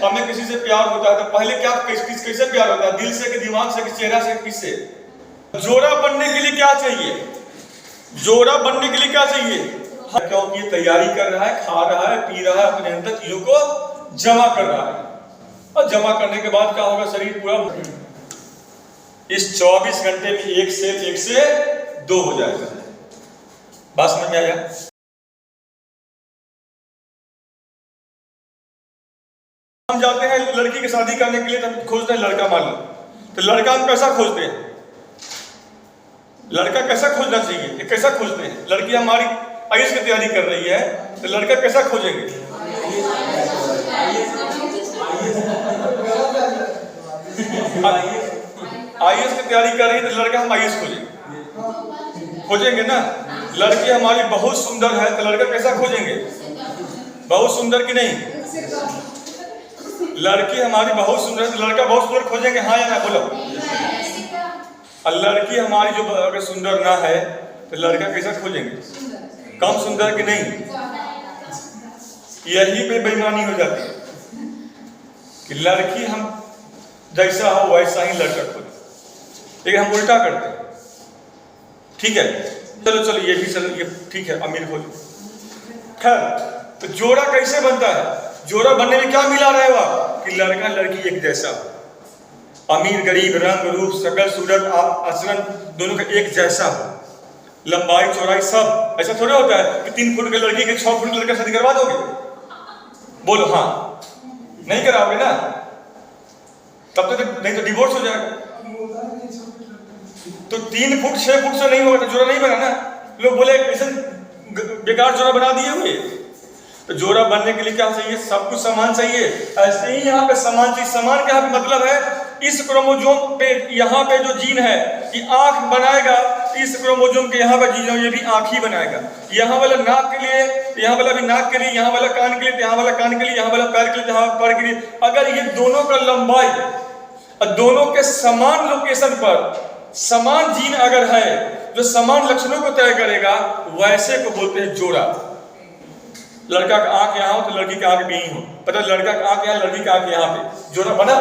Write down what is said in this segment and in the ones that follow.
हमें किसी से प्यार होता है तो पहले क्या कैसे प्यार होता है? दिल से कि दिमाग से कि चेहरा से, किससे? जोड़ा बनने के लिए क्या चाहिए? जोड़ा बनने के लिए क्या चाहिए? क्योंकि ये तैयारी कर रहा है, खा रहा है, पी रहा है, अपने अंदर चीजों को जमा कर रहा है, और जमा करने के बाद क्या होगा? शरीर पूरा इस 24 घंटे में एक से 2 हो जाएगा। बात समझ में आया? हम जाते हैं लड़की की शादी करने के लिए, तो खोजते हैं लड़का। मान लो तो लड़का हम कैसा खोजते हैं? लड़का कैसा खोजना चाहिए? ये कैसा खोजते हैं? लड़की हमारी आईएएस की तैयारी कर रही है तो लड़का कैसा खोजेंगे? आईएएस की तैयारी कर रही है तो लड़का हम आईएएस खोजेंगे ना। लड़की हमारी बहुत सुंदर है तो लड़का कैसा खोजेंगे? बहुत सुंदर की नहीं? लड़की हमारी बहुत सुंदर है तो लड़का बहुत सुंदर खोजेंगे, हाँ या ना? बोलो। और लड़की हमारी जो अगर सुंदर ना है तो लड़का कैसा खोजेंगे? कम सुंदर की नहीं? यही पे बेईमानी हो जाती है कि लड़की हम जैसा हो वैसा ही लड़का खोजे, लेकिन हम उल्टा करते हैं। ठीक है, चलो ये भी चलो, ये ठीक है, अमीर खोजो। खैर, तो जोड़ा कैसे बनता है? जोड़ा बनने में क्या मिला रहेगा कि लड़का लड़की एक जैसा, अमीर गरीब, रंग रूप, शकल सूरत, आचरण दोनों का एक जैसा हो, लंबाई चौड़ाई सब। ऐसा थोड़ा होता है कि 3 फुट के लड़की के 6 फुट के लड़का शादी करवा दोगे? बोलो हाँ, नहीं कराओगे ना, तब तो नहीं तो डिवोर्स हो जाएगा। तो 3 फुट 6 फुट से नहीं होगा तो जोड़ा नहीं बना ना। लोग बोले ऐसे बेकार जोड़ा बना दिए हुए। तो जोड़ा बनने के लिए क्या चाहिए? सब कुछ समान चाहिए। ऐसे ही यहाँ पे समान चीज, समान का मतलब है इस क्रोमोसोम पे, यहाँ पे जो जीन है कि आंख बनाएगा, इस क्रोमोसोम के यहाँ पे जीन है, ये भी आंख ही बनाएगा। यहाँ वाला नाक के लिए, यहाँ वाला भी नाक के लिए, यहाँ वाला कान के लिए, यहाँ वाला कान के लिए, यहाँ वाला पैर के लिए, यहाँ पैर के लिए। अगर ये दोनों का लंबाई और दोनों के समान लोकेशन पर समान जीन अगर है जो समान लक्षणों को तय करेगा, वैसे को बोलते हैं जोड़ा। लड़का का आंख यहाँ हो तो लड़की का आंख भी यहीं हो, पता लड़का का आंख यहाँ, लड़की का आंख यहाँ पे, जोड़ा बना?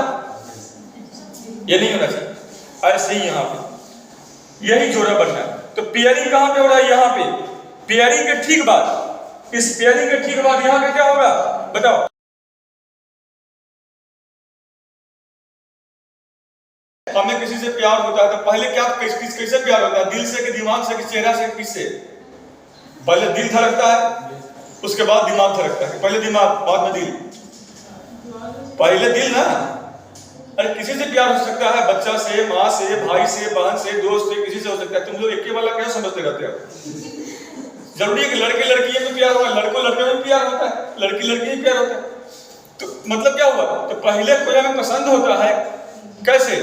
ये नहीं होना चाहिए। ऐसे ही यहाँ पे यही जोड़ा बनना है। तो पेयरिंग कहाँ पे हो रहा है? यहाँ पे। पेयरिंग के ठीक बाद, इस पेयरिंग के ठीक बाद यहाँ पे क्या होगा बताओ? हमें किसी से प्यार होता है तो पहले क्या कैसे प्यार होता है? दिल से कि दिमाग से कि चेहरा से, किससे? पहले दिल धड़कता है, उसके बाद दिमाग धड़कता है। पहले दिमाग बाद में दिल, पहले दिल ना। अरे किसी से प्यार हो सकता है, बच्चा से, माँ से, भाई से, बहन से, दोस्त से, किसी से हो सकता है। तुम लोग एक वाला क्या समझते रहते हो? जरूरी है कि लड़के लड़की में प्यार होगा? लड़कों लड़के में प्यार होता है, लड़की लड़की में प्यार होता है। तो मतलब क्या हुआ? तो पहले कोई हमें पसंद होता है कैसे?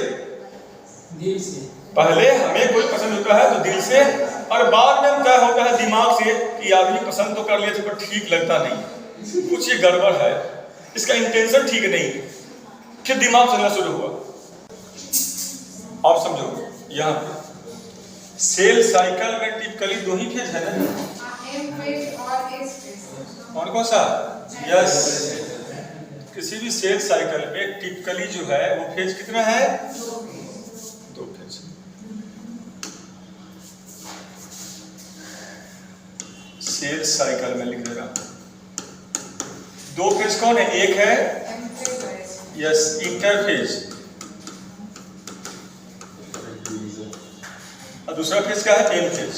दिल से। पहले हमें कोई पसंद होता है तो दिल से, और बाद में क्या होता है दिमाग से कि आदमी पसंद तो कर लिया तो ठीक लगता नहीं, कुछ ये गड़बड़ है, इसका इंटेंशन ठीक नहीं, फिर दिमाग चलना शुरू हुआ। आप समझो, यहाँ पे सेल साइकिल में टिपिकली 2 ही फेज है ना? कौन सा? यस, किसी भी सेल साइकिल में टिपिकली जो है वो फेज कितना है? 2 फेज। सेल साइकिल में लिख देगा 2 फेज कौन है? एक है यस इंटरफेज, और दूसरा फेज क्या है? M phase.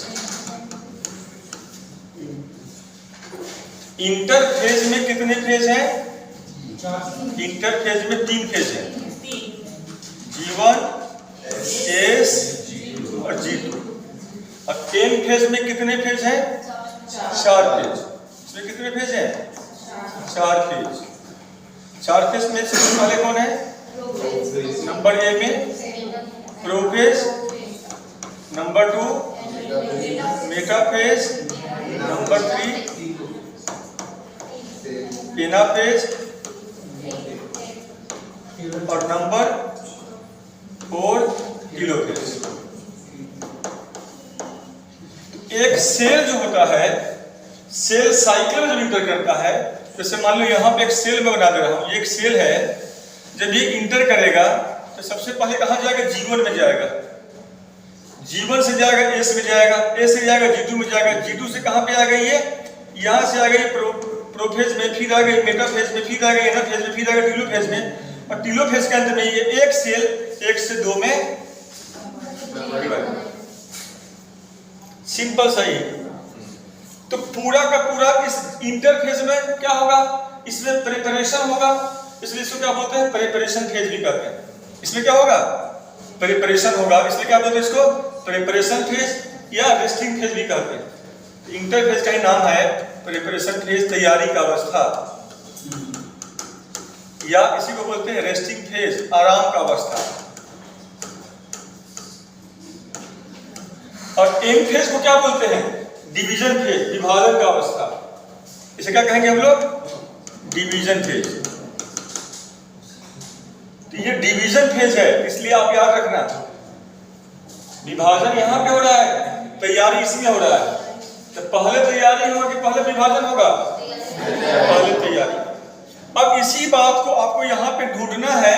इंटरफेज में कितने फेज हैं? इंटरफेज में 3 फेज हैं, G1, S और G2। और एम फेज में कितने फेज हैं? 4 फेज। इसमें कितने फेज हैं? 4 फेज। 4 फेज में सबसे पहले कौन है? नंबर ए में prophase, number 2 metaphase, number 3 anaphase, और नंबर 4 टेलोफेज। एक सेल जो होता है, सेल साइकिल में जो इंटर करता है जैसे मान लो यहाँ पे एक सेल में बना दे रहा हूँ, ये एक सेल है, जब ये इंटर करेगा तो सबसे पहले कहाँ जाएगा? G1 में जाएगा, G1 से जाएगा एस में जाएगा, एस से जाएगा G2 में जाएगा, G2 से कहाँ पे आ गई ये? यहाँ से आ गई प्रोफेज में, फिर आ गई मेटाफेज में, फिर आ गई एनाफेज में, फिर आ गई टीलोफेज में, और टीलोफेज के अंत में ये एक सेल 1 से 2 में सिंपल सही। तो पूरा का पूरा इस इंटरफेज में क्या होगा? इसमें प्रिपरेशन होगा, इसलिए इसको क्या बोलते हैं? प्रिपरेशन फेज भी कहते हैं। इसमें क्या होगा? प्रिपरेशन होगा, इसलिए क्या बोलते हैं इसको? प्रिपरेशन फेज या रेस्टिंग फेज भी कहते हैं। इंटरफेज का ही नाम है प्रिपरेशन फेज, तैयारी का अवस्था, या इसी को बोलते हैं रेस्टिंग फेज, आराम का अवस्था। और एम फेज को क्या बोलते हैं? डिवीजन फेज, विभाजन का अवस्था। इसे क्या कहेंगे हम लोग? Division phase. तो ये डिवीजन फेज है, इसलिए आप याद रखना, विभाजन यहां पे हो रहा है, तैयारी इसमें हो रहा है। तो पहले तैयारी होगा कि पहले विभाजन होगा? पहले तैयारी। अब इसी बात को आपको यहाँ पे ढूंढना है,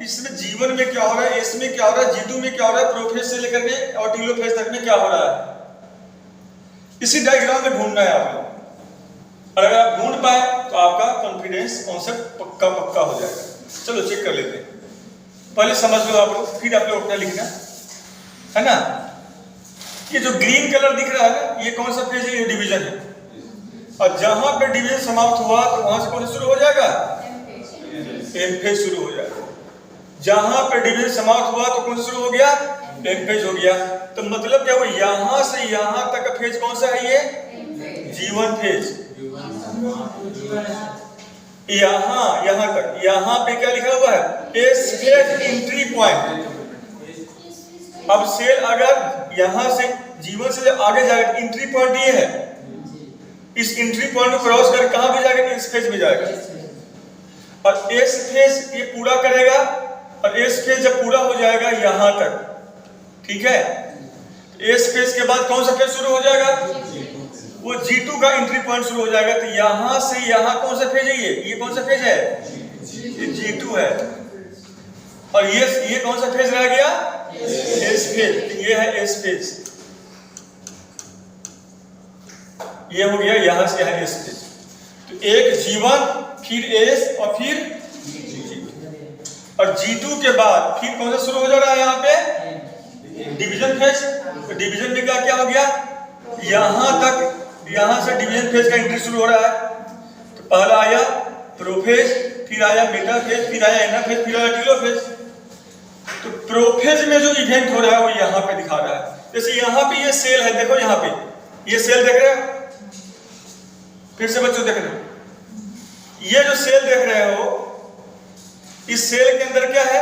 इसमें जीवन में क्या हो रहा है, इसमें क्या हो रहा है, G2 में क्या हो रहा है, प्रोफेज से लेकर के और टीलोफेज तक में क्या हो रहा है, इसी डायग्राम में ढूंढना है आपको। और अगर आप ढूंढ पाए तो आपका कॉन्फिडेंस कॉन्सेप्ट पक्का पक्का हो जाएगा। चलो चेक कर लेते हैं, पहले समझ लो आप लोग, फिर आप लोग अपना लिखना है ना। ये जो ग्रीन कलर दिख रहा है ना, ये कौन सा फेज है? ये डिवीजन है। और जहां पे डिवीजन समाप्त हुआ तो वहां से कौन सा शुरू हो जाएगा? एम फेज शुरू हो जाएगा। जहां पे डिवीजन समाप्त हुआ तो कौन सा शुरू हो गया? एम फेज हो गया। तो मतलब क्या हुआ? यहां से यहां तक का फेज कौन सा है? ये G1 फेज। यहां तक, यहां पे क्या लिखा हुआ है? S phase entry point. अब सेल अगर यहां से G1 से जब आगे जाएगा, एंट्री पॉइंट ये है, इस एंट्री पॉइंट को क्रॉस कर कहां पे जाएगा? इस फेज में जाएगा। और एस फेज ये पूरा करेगा, और एस फेज जब पूरा हो जाएगा यहां तक, ठीक है, एस फेज के बाद कौन सा फेज शुरू हो जाएगा? वो G2 का एंट्री पॉइंट शुरू हो जाएगा। तो यहां से यहां कौन सा फेज है? ये कौन सा फेज है? ये G2 है। और ये कौन सा फेज रह गया? S phase. ये है एस फेज, ये हो गया यहां से यहां एस फेज। तो एक G1, फिर एस, और फिर G2। और G2 के बाद फिर कौन सा शुरू हो जा रहा है? यहाँ पे डिवीजन फेज। तो डिवीजन में क्या हो गया? यहां तक, यहां से डिवीजन फेज का एंट्री शुरू हो रहा है। तो पहला आया प्रोफेज, फिर आया मेटाफेज, फिर आया एनाफेज, फिर आया टीलोफेज। तो प्रोफेज में जो इवेंट हो रहा है वो यहां पे दिखा रहा है। जैसे यहां पे ये सेल है, देखो यहाँ पे ये सेल देख रहे हो? फिर से बच्चों देख रहे हो? ये जो सेल देख रहे हो, इस सेल के अंदर क्या है?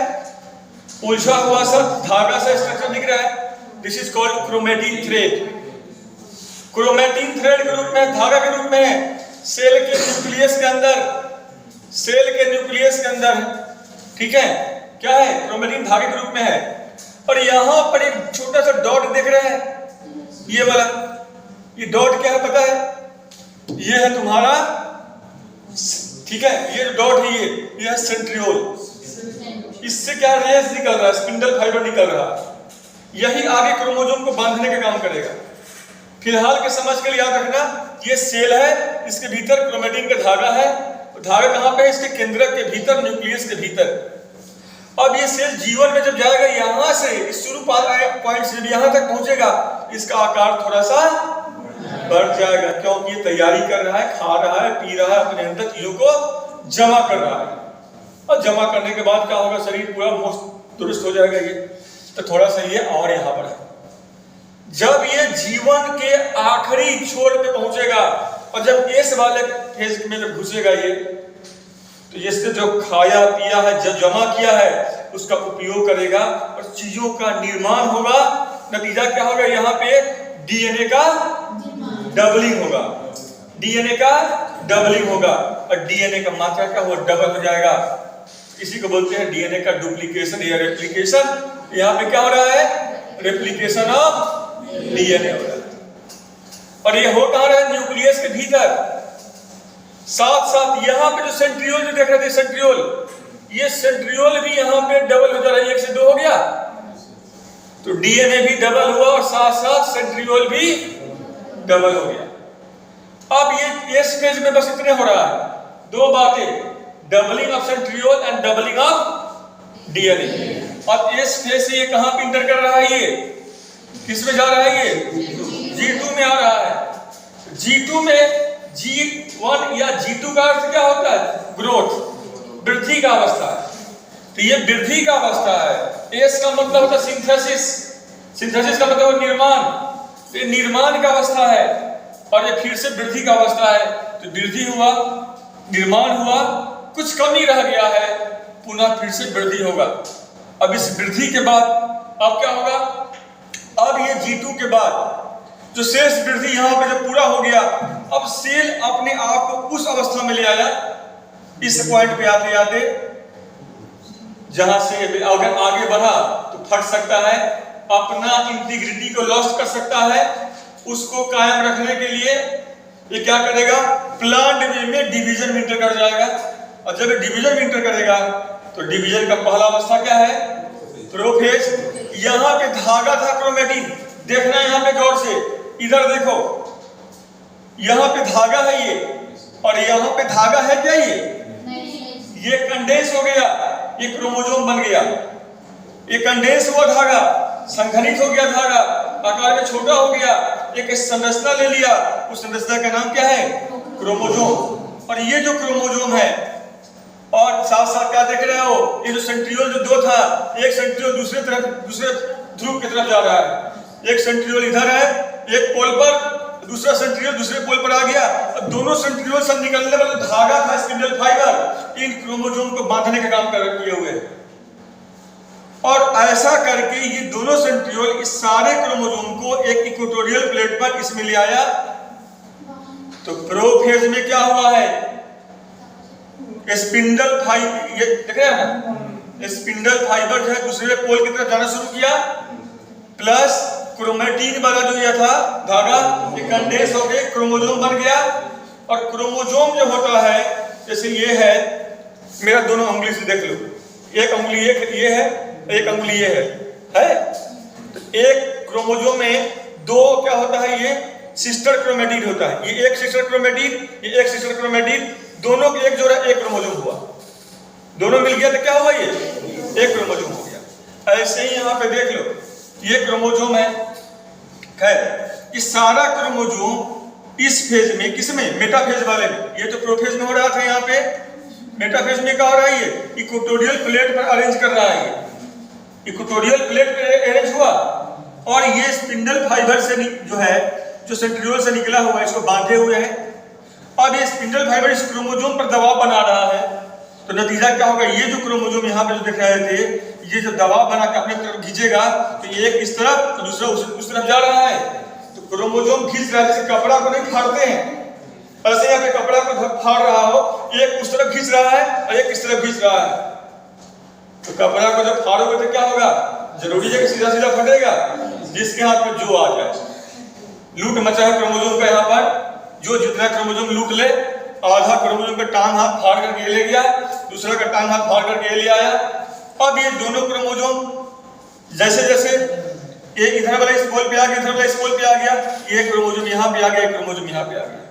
उलझा हुआ सा धागा सा स्ट्रक्चर दिख रहा है। This is called chromatin thread. Chromatin thread के रूप में, धागा के रूप में सेल के न्यूक्लियस के अंदर, सेल के न्यूक्लियस के अंदर, ठीक है, क्या है? क्रोमेटिन धागे के रूप में है। और यहां पर एक छोटा सा डॉट देख रहे हैं, ये वाला, ये डॉट क्या है पता है? ये है तुम्हारा, ठीक है, ये डॉट है, ये है सेंट्रियोल। इससे क्या रेस निकल रहा है? स्पिंडल फाइबर निकल रहा है। यही आगे क्रोमोसोम को बांधने का काम करेगा। फिलहाल के समझ के लिए याद रखना, ये सेल है, इसके भीतर क्रोमेटिन का धागा है। धागा कहां पे है? इसके केंद्रक के भीतर, न्यूक्लियस के भीतर। अब ये सेल G1 में जब जाएगा, यहां से इस शुरू पॉइंट से यहां तक पहुंचेगा, इसका आकार थोड़ा सा बढ़ जाएगा, क्योंकि ये तैयारी कर रहा है, खा रहा है, पी रहा है, अपने अंदर चीजों को जमा कर रहा है। और जमा करने के बाद क्या होगा? शरीर पूरा दुरुस्त हो जाएगा ये। तो थोड़ा सा ये और यहां पर है। जब ये G1 के आखिरी छोर पे पहुंचेगा और जब एस वाले फेज में जब घुसेगा ये, तो इससे जो खाया पिया है, जो जमा किया है, उसका उपयोग करेगा और चीजों का निर्माण होगा। नतीजा क्या होगा? यहाँ पे डीएनए का डबलिंग होगा, डीएनए का डबलिंग होगा, और डीएनए का मात्रा क्या होगा? डबल हो जाएगा। इसी को बोलते हैं डीएनए का डुप्लीकेशन या रेप्लिकेशन। यहाँ पे क्या हो रहा है? रेप्लिकेशन ऑफ डीएनए हो रहा है। और ये हो कहां रहा है? न्यूक्लियस के भीतर। साथ साथ यहाँ पे जो सेंट्रियोल जो देख रहे थे, सेंट्रियोल, ये सेंट्रियोल भी यहाँ पे डबल हो जा रहा है, 1 से 2 हो गया, तो डीएनए भी डबल हुआ और साथ साथ सेंट्रियोल भी डबल हो गया। अब ये इस फेज में बस इतने हो रहा है, 2 बातें, doubling of centriole and doubling of DNA. अब इस फेज से ये कहां पे इंटर कर रहा है, ये किस में जा रहा है, ये G2 में आ रहा है। G2 में G1 या G2 का अर्थ क्या होता है, ग्रोथ, वृद्धि का अवस्था है। तो ये वृद्धि का अवस्था है। एस का मतलब होता है सिंथेसिस, सिंथेसिस का मतलब निर्माण, तो ये निर्माण का अवस्था है और ये फिर से वृद्धि का अवस्था है। तो वृद्धि हुआ, निर्माण हुआ, कुछ कमी रह गया है, पुनः फिर से वृद्धि होगा। अब इस वृद्धि के बाद अब क्या होगा, अब ये G2 के बाद जो शेष वृद्धि यहाँ पे जब पूरा हो गया, अब सेल अपने आप को उस अवस्था में ले आया, इस पॉइंट पे आते आते जहां से अगर आगे बढ़ा तो फट सकता है, अपना इंटीग्रिटी को लॉस्ट कर सकता है। उसको कायम रखने के लिए ये क्या करेगा, प्लांट वे में डिवीजन में इंटर कर जाएगा। और जब डिवीजन में इंटर करेगा तो डिवीजन का पहला अवस्था क्या है, प्रोफेज। यहाँ पे धागा था क्रोमेटिन, देखना यहाँ पे गौर से, इधर देखो, यहाँ पे धागा है ये, और यहाँ पे धागा है क्या, ये कंडेंस हो गया, ये क्रोमोसोम बन गया, ये कंडेंस हुआ धागा, संघनित हो गया धागा, आकार में छोटा हो गया, एक संरचना ले लिया, उस संरचना का नाम क्या है, क्रोमोसोम। और ये जो क्रोमोसोम है, और साथ साथ क्या देख रहे हो, ये जो सेंट्रियोल जो 2 था, एक सेंट्रियोल दूसरे ध्रुव की तरफ जा रहा है, एक सेंट्रियोल इधर है एक पोल पर, दूसरा सेंट्रियोल दूसरे पोल पर आ गया। अब दोनों सेंट्रियोल से निकलने वाला धागा था, स्पिंडल फाइबर, इन क्रोमोसोम को बांधने का काम किए हुए। और ऐसा करके ये दोनों सेंट्रियोल इस सारे क्रोमोसोम को एक इक्वेटोरियल प्लेट पर इसमें ले आया। तो प्रोफेज में क्या हुआ है, स्पिंडल फाइबर, ये देख रहे हैं ना, स्पिंडल फाइबर जो है दूसरे पोल की तरफ जाना शुरू किया, प्लस क्रोमेटिन वाला जो ये था धागा, ये कंडेंस हो गए, क्रोमोसोम बन गया। और क्रोमोसोम जो होता है, जैसे ये है, मेरा दोनों उंगली से देख लो, एक उंगली ये है, एक उंगली ये है। तो एक क्रोमोसोम में 2 क्या होता है, ये सिस्टर क्रोमेटिन होता है, ये एक सिस्टर क्रोमेटिन, ये एक सिस्टर क्रोमेटिन, दोनों के एक जोड़ा एक क्रोमोसोम हुआ, दोनों मिल गया तो क्या हुआ, ये एक क्रोमोसोम हो गया। ऐसे ही यहाँ पे देख लो, ये क्रोमोसोम है। खैर, ये सारा क्रोमोसोम इस फेज में, किसमें, मेटाफेज वाले में, ये तो प्रोफेज में हो रहा था, यहाँ पे मेटाफेज में क्या हो रहा है, ये इक्वेटोरियल प्लेट पर अरेंज कर रहा है, इक्वेटोरियल प्लेट पर अरेंज हुआ। और ये स्पिंडल फाइबर से जो है, जो सेंट्रियोल से निकला हुआ है, इसको बांधे हुए है। अब ये स्पिंडल फाइबर इस क्रोमोसोम पर दबाव बना रहा है, तो नतीजा क्या होगा, ये जो क्रोमोसोम यहाँ पे जो दिख रहे थे, ये जो दबाव बना के अपने तरफ खींचेगा, तो ये एक इस तरफ तो दूसरा उस तरफ जा रहा है। तो क्रोमोसोम खींच रहा है, जैसे कपड़ा को नहीं फाड़ते हैं, ऐसे यहाँ पे कपड़ा को फाड़ रहा हो, एक उस तरफ खींच रहा है और एक इस तरफ खींच रहा है। तो कपड़ा को जब फाड़ोगे तो क्या होगा, जरूरी है कि सीधा सीधा फटेगा, जिसके हाथ में जो आ जाए। लूट मचा है क्रोमोसोम का, यहाँ पर जो जितना क्रोमोसोम लूट ले, आधा क्रोमोसोम का टांग हाथ फाड़ करके ले गया, दूसरा का टांग हाथ फाड़ करके ले आया। अब ये दोनों क्रोमोसोम जैसे जैसे ये इधर वाला इस पोल पे आ गया, इधर वाला इस पोल पे आ गया, ये क्रोमोसोम यहाँ पे आ गया, क्रोमोसोम यहाँ पे आ गया।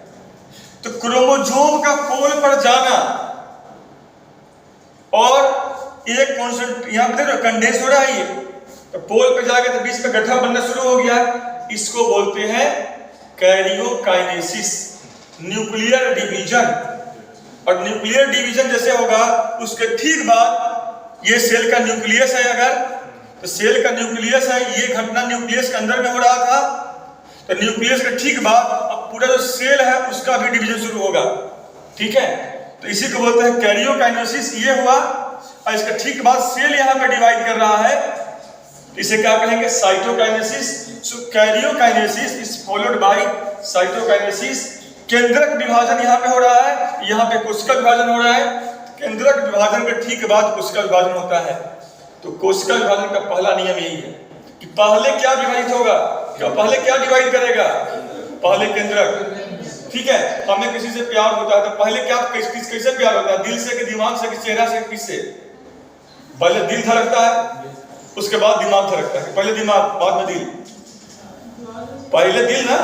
तो क्रोमोसोम का पोल पर जाना और एक कॉन्सेंट यहाँ पे देखो कंडेंस हो रहा है, ये तो पोल पे जाके तो बीच में गड्ढा बनना शुरू हो गया। इसको बोलते हैं कैरियोकाइनेसिस, न्यूक्लियर डिवीजन। और न्यूक्लियर डिवीजन जैसे होगा, उसके ठीक बाद ये सेल का न्यूक्लियस है, अगर तो सेल का न्यूक्लियस है, ये घटना न्यूक्लियस के अंदर में हो रहा था, तो न्यूक्लियस के ठीक बाद अब पूरा जो सेल है उसका भी डिवीजन शुरू होगा, ठीक है। तो इसी को बोलते हैं कैरियोकाइनेसिस, ये हुआ। और इसका ठीक बाद सेल यहाँ पे डिवाइड कर रहा है, इसे क्या कहेंगे, cytokinesis. So karyokinesis is followed by cytokinesis. केंद्रक विभाजन यहाँ पे हो रहा है, यहाँ पे कोशिका विभाजन हो रहा है। केंद्रक विभाजन के ठीक बाद कोशिका विभाजन होता है। तो कोशिका विभाजन का पहला नियम यही है कि पहले क्या विभाजित होगा, क्या पहले क्या डिवाइड करेगा, पहले केंद्रक, ठीक है, हमें किसी से प्यार होता है तो पहले क्या कैसे प्यार होता है? दिल से कि दिमाग से कि चेहरा से किससे? पहले दिल धड़कता है, उसके बाद दिमाग धड़कता है। पहले दिमाग बाद में दिल, पहले दिल ना।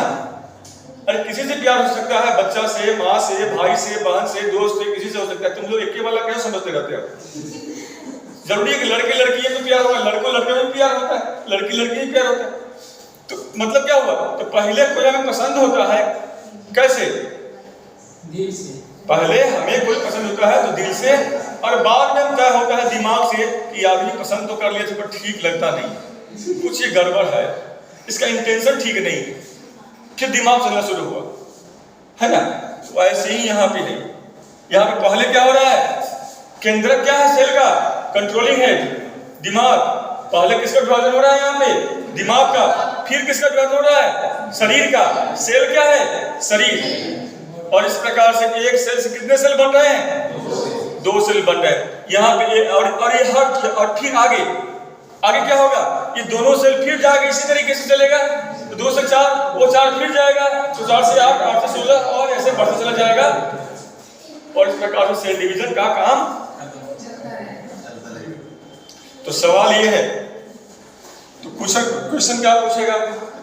अरे किसी से प्यार हो सकता है, बच्चा से, माँ से, भाई से, बहन से, दोस्त से, किसी से हो सकता है। तुम लोग एक वाला क्या समझते रहते हो? जरूरी है कि लड़के लड़की है तो प्यार होगा, लड़कों लड़के में प्यार होता है, लड़की लड़की में प्यार होता है। तो मतलब क्या हुआ? तो पहले कोई हमें पसंद होता है कैसे? दिल से। पहले हमें कोई पसंद होता है तो दिल से, और बाद में तय होता है दिमाग से कि आदमी पसंद तो कर लिया था पर ठीक लगता नहीं, कुछ ये गड़बड़ है, इसका इंटेंशन ठीक नहीं, फिर दिमाग चलना शुरू हुआ, है ना? तो ऐसे ही यहाँ पे है। यहाँ पे पहले क्या हो रहा है? केंद्रक क्या है सेल का? कंट्रोलिंग हेड, दिमाग। पहले किसका विभाजन हो रहा है यहाँ पे? दिमाग का। फिर किसका विभाजन हो रहा है? शरीर का। सेल क्या है? शरीर। और इस प्रकार से एक सेल से कितने सेल बन रहे हैं? 2 सेल बन रहे हैं यहाँ पे। और ये और फिर आगे क्या होगा? ये दोनों सेल फिर जाएगा, इसी तरीके से चलेगा। तो 2 से 4, वो 4 फिर जाएगा, तो 4 से 8, 8 से 16, और ऐसे बढ़ता चला जाएगा। और इस प्रकार से सेल डिवीजन का काम। तो सवाल ये है, तो क्वेश्चन क्या पूछेगा?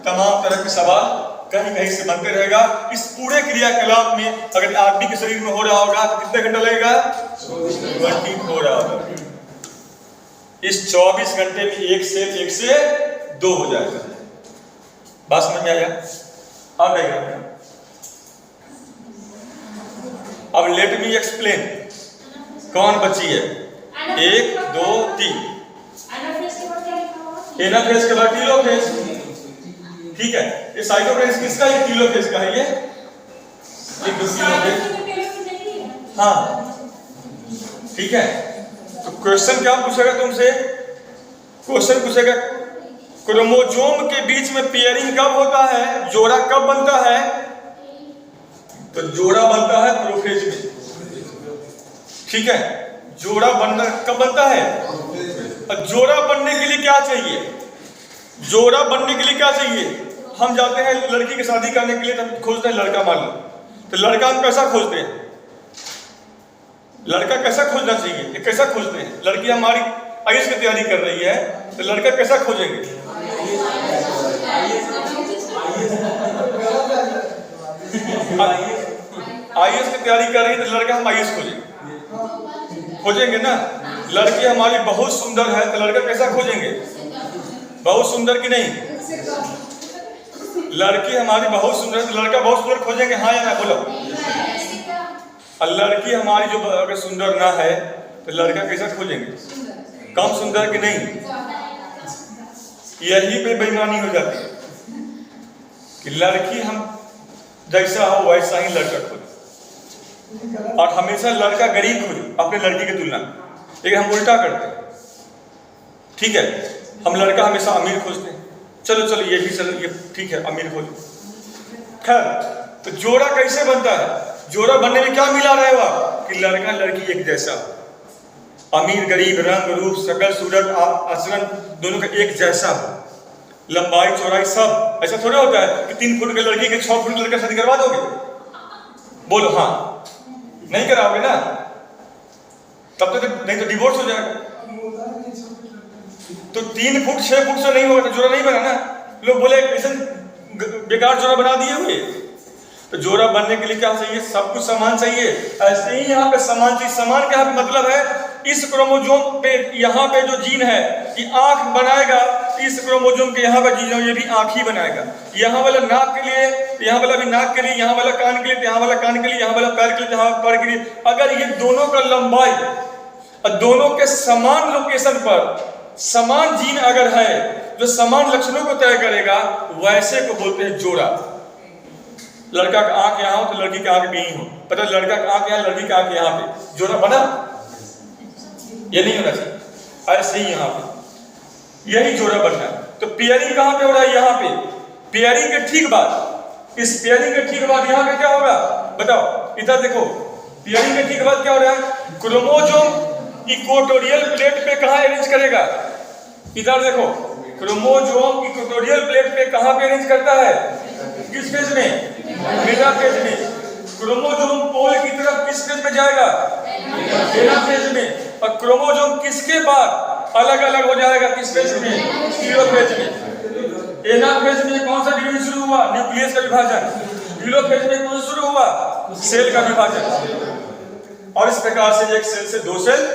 तमाम तरह के सवाल कहीं कहीं से बनते रहेगा। इस पूरे क्रियाकलाप में अगर आदमी के शरीर में हो रहा होगा तो कितने घंटा लगेगा? 24 आवर। इस 24 घंटे में एक से 2 हो जाएगा। बात समझ में आया? अब देखें, अब लेट मी एक्सप्लेन। कौन बची है? 1 2 3। एनाफेज के बाद टीलोफेज, ठीक है। ये साइटोकाइनेसिस किसका है? टीलोफेज का है। ये टीलोफेज, हाँ, ठीक है। तो क्वेश्चन क्या पूछेगा तुमसे? क्वेश्चन पूछेगा क्रोमोसोम के बीच में पेयरिंग कब होता है? जोड़ा कब बनता है? तो जोड़ा बनता है प्रोफेज में, ठीक है। जोड़ा बनना कब बनता है? जोड़ा बनने के लिए क्या चाहिए? जोड़ा बनने के लिए क्या चाहिए? हम जाते हैं लड़की की शादी करने के लिए, तब खोजते हैं लड़का। मान लो तो लड़का हम कैसा खोजते हैं? लड़का कैसा खोजना चाहिए? ये कैसा खोजते हैं? लड़की हमारी आईएएस की तैयारी कर रही है तो लड़का कैसा खोजेंगे? आईएएस की तैयारी कर रही है तो लड़का हम आईएएस खोजेंगे ना। लड़की हमारी बहुत सुंदर है तो लड़का कैसा खोजेंगे? बहुत सुंदर की नहीं? लड़की हमारी बहुत सुंदर है तो लड़का बहुत सुंदर खोजेंगे, हाँ या ना? बोलो। और लड़की हमारी जो अगर सुंदर ना है तो लड़का कैसा खोजेंगे? कम सुंदर की नहीं? यही पे बेईमानी हो जाती है कि लड़की हम जैसा हो वैसा ही लड़का खोजे, और हमेशा लड़का गरीब खोजे अपने लड़की की तुलना में। लेकिन हम उल्टा करते हैं, ठीक है। हम लड़का हमेशा अमीर खोजते हैं। चलो ये भी चलो, ये ठीक है, अमीर खोज। खैर, तो जोड़ा कैसे बनता है? जोड़ा बनने में क्या मिला रहेगा कि लड़का लड़की एक जैसा, अमीर गरीब, रंग रूप, शकल सूरत, आचरण दोनों का एक जैसा हो, लंबाई चौड़ाई सब। ऐसा थोड़ा होता है कि 3 फुट के लड़की के 6 फुट के लड़का शादी करवा दोगे? बोलो हाँ, नहीं कराओगे ना, तब तो नहीं तो डिवोर्स हो जाएगा। तो 3 फुट 6 फुट से नहीं होगा तो जोड़ा नहीं बना ना। लोग बोले ऐसे बेकार जोड़ा बना दिए हुए। तो जोड़ा बनने के लिए क्या चाहिए? सब कुछ समान चाहिए। ऐसे ही यहाँ पे समान चीज, समान का मतलब है इस क्रोमोसोम पे, यहाँ पे जो जीन है कि आंख बनाएगा, इस क्रोमोसोम के यहाँ पे जीन है, ये भी आंख ही बनाएगा। यहाँ वाला नाक के लिए, यहाँ वाला भी नाक के लिए, यहाँ वाला कान के लिए, यहाँ वाला कान के लिए, यहाँ वाला पैर के लिए, यहाँ पैर के लिए। अगर ये दोनों का लंबाई और दोनों के समान लोकेशन पर समान जीन अगर है जो समान लक्षणों को तय करेगा, वैसे को बोलते हैं जोड़ा। लड़का का आंख यहाँ हो तो लड़की का आंख भी यहीं हो, पता लड़का का आंख यहाँ, लड़की का आंख यहाँ पे, जोड़ा बना? ये नहीं होना चाहिए। ऐसे ही यहाँ पे यही जोड़ा बनना है। तो पेयरिंग कहाँ पे हो रहा है? यहाँ पे। पेयरिंग के ठीक बाद, इस पेयरिंग के ठीक बाद यहाँ पे क्या होगा बताओ? इधर देखो, पेयरिंग के ठीक बाद क्या हो रहा है? क्रोमोसोम इक्वेटोरियल प्लेट पे कहाँ अरेंज करेगा? इधर देखो, क्रोमोसोम इक्वेटोरियल प्लेट पे कहाँ पे अरेंज करता है? किस फेज में? मेटाफेज में। क्रोमोसोम पोल की तरफ किस फेज में जाएगा? एनाफेज में। और क्रोमोसोम किसके बाद अलग अलग हो जाएगा? किस फेज में? टेलोफेज में। एनाफेज में कौन सा डिवीजन शुरू हुआ? न्यूक्लियस का विभाजन। टेलोफेज में कौन शुरू हुआ? सेल का विभाजन। और इस प्रकार से एक सेल से दो सेल।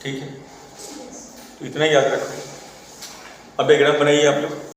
ठीक है, तो इतना याद रखो। अब एक ग्राफ बनाइए आप लोग।